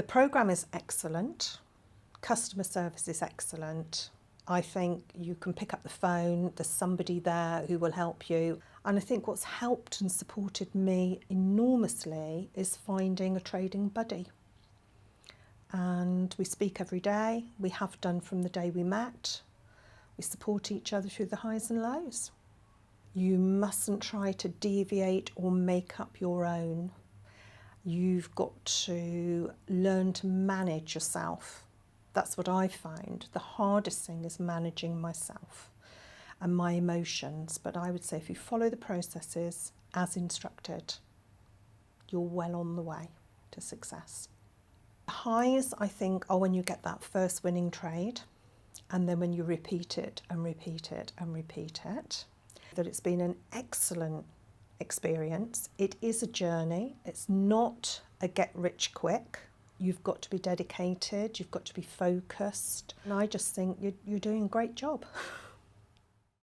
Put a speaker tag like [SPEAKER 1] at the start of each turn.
[SPEAKER 1] The programme is excellent. Customer service is excellent. I think you can pick up the phone, there's somebody there who will help you. And I think what's helped and supported me enormously is finding a trading buddy. And we speak every day. We have done from the day we met. We support each other through the highs and lows. You mustn't try to deviate or make up your own. You've got to learn to manage yourself. That's what I found. The hardest thing is managing myself and my emotions. But I would say if you follow the processes as instructed, you're well on the way to success. The highs, I think, are when you get that first winning trade, and then when you repeat it and repeat it and repeat it. That it's been an excellent experience. It is a journey. It's not a get rich quick. You've got to be dedicated, you've got to be focused. And I just think you're doing a great job.